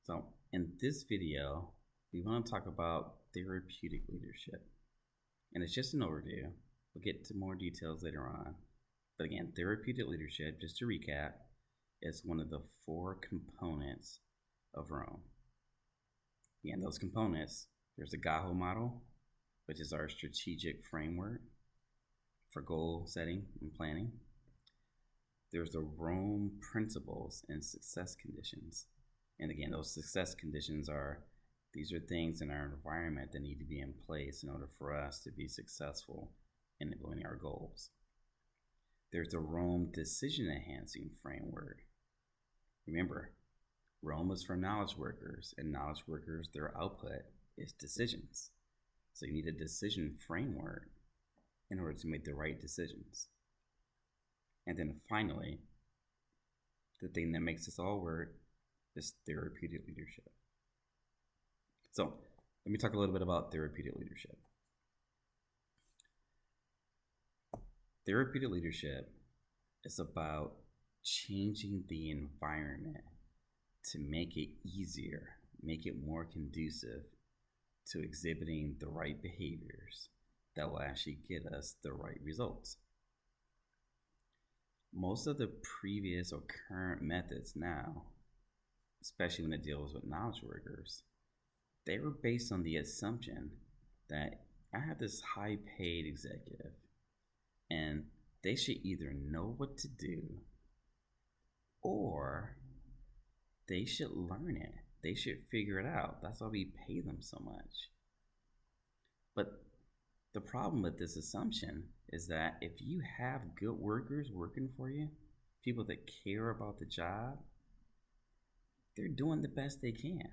So, in this video, we want to talk about therapeutic leadership. And it's just an overview. We'll get to more details later on. But again, therapeutic leadership, just to recap, is one of the four components of Rome. Again, those components, there's the Gaho model, which is our strategic framework for goal setting and planning. There's the Rome principles and success conditions. And again, those success conditions these are things in our environment that need to be in place in order for us to be successful in implementing our goals. There's the Rome decision enhancing framework. Remember, Rome is for knowledge workers, and knowledge workers, their output is decisions. So you need a decision framework in order to make the right decisions. And then finally, the thing that makes this all work is therapeutic leadership. So let me talk a little bit about therapeutic leadership. Therapeutic leadership is about changing the environment to make it easier, make it more conducive to exhibiting the right behaviors that will actually get us the right results. Most of the previous or current methods now, especially when it deals with knowledge workers, they were based on the assumption that I have this high paid executive and they should either know what to do or they should learn it. They should figure it out. That's why we pay them so much. But the problem with this assumption is that if you have good workers working for you, people that care about the job, they're doing the best they can.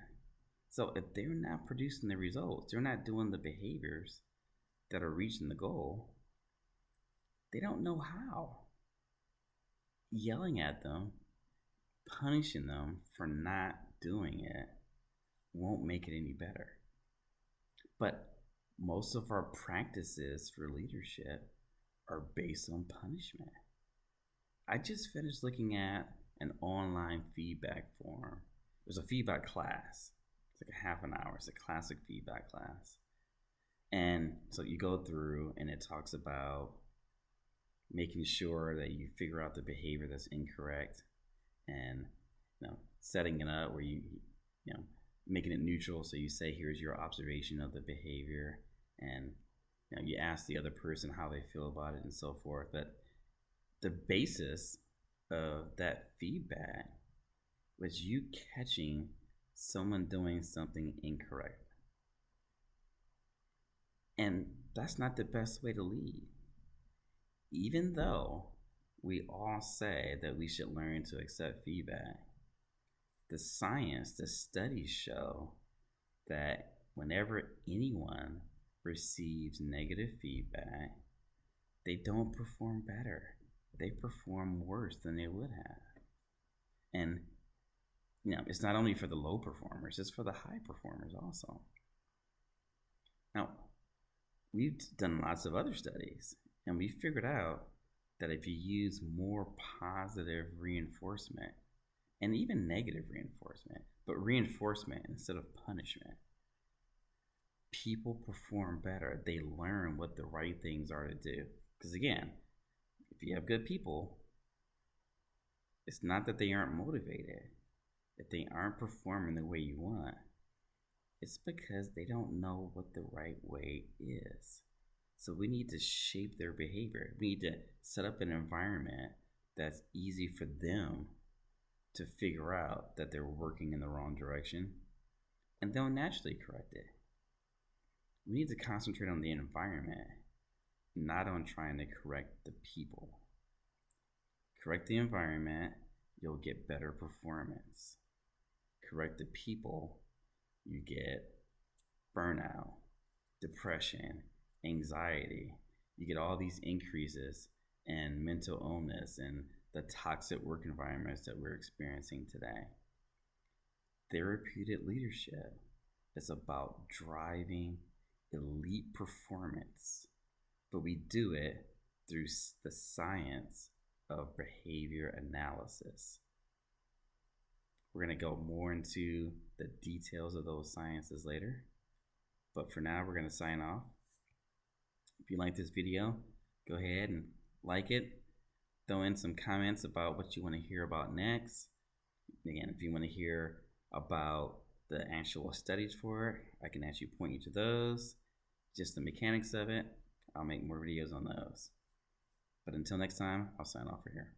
So if they're not producing the results, they're not doing the behaviors that are reaching the goal, they don't know how. Yelling at them, punishing them for not doing it won't make it any better. But most of our practices for leadership are based on punishment. I just finished looking at an online feedback forum. There's a feedback class. It's like a half an hour. It's a classic feedback class. And so you go through and it talks about making sure that you figure out the behavior that's incorrect and setting it up where you making it neutral. So you say, here's your observation of the behavior, and you ask the other person how they feel about it and so forth. But the basis of that feedback was you catching someone doing something incorrect. And that's not the best way to lead. Even though we all say that we should learn to accept feedback, the studies show that whenever anyone receives negative feedback, they don't perform better. They perform worse than they would have. And it's not only for the low performers, it's for the high performers also. Now, we've done lots of other studies, and we figured out that if you use more positive reinforcement, and even negative reinforcement, but reinforcement instead of punishment, people perform better. They learn what the right things are to do. Because again, if you have good people, it's not that they aren't motivated. If they aren't performing the way you want, it's because they don't know what the right way is. So we need to shape their behavior. We need to set up an environment that's easy for them to figure out that they're working in the wrong direction, and they'll naturally correct it. We need to concentrate on the environment, not on trying to correct the people. Correct the environment, you'll get better performance. Correct the people, you get burnout, depression, anxiety. You get all these increases in mental illness and the toxic work environments that we're experiencing today. Therapeutic leadership is about driving elite performance, but we do it through the science of behavior analysis. We're going to go more into the details of those sciences later. But for now, we're going to sign off. If you like this video, go ahead and like it. Throw in some comments about what you want to hear about next. Again, if you want to hear about the actual studies for it, I can actually point you to those. Just the mechanics of it, I'll make more videos on those. But until next time, I'll sign off for here.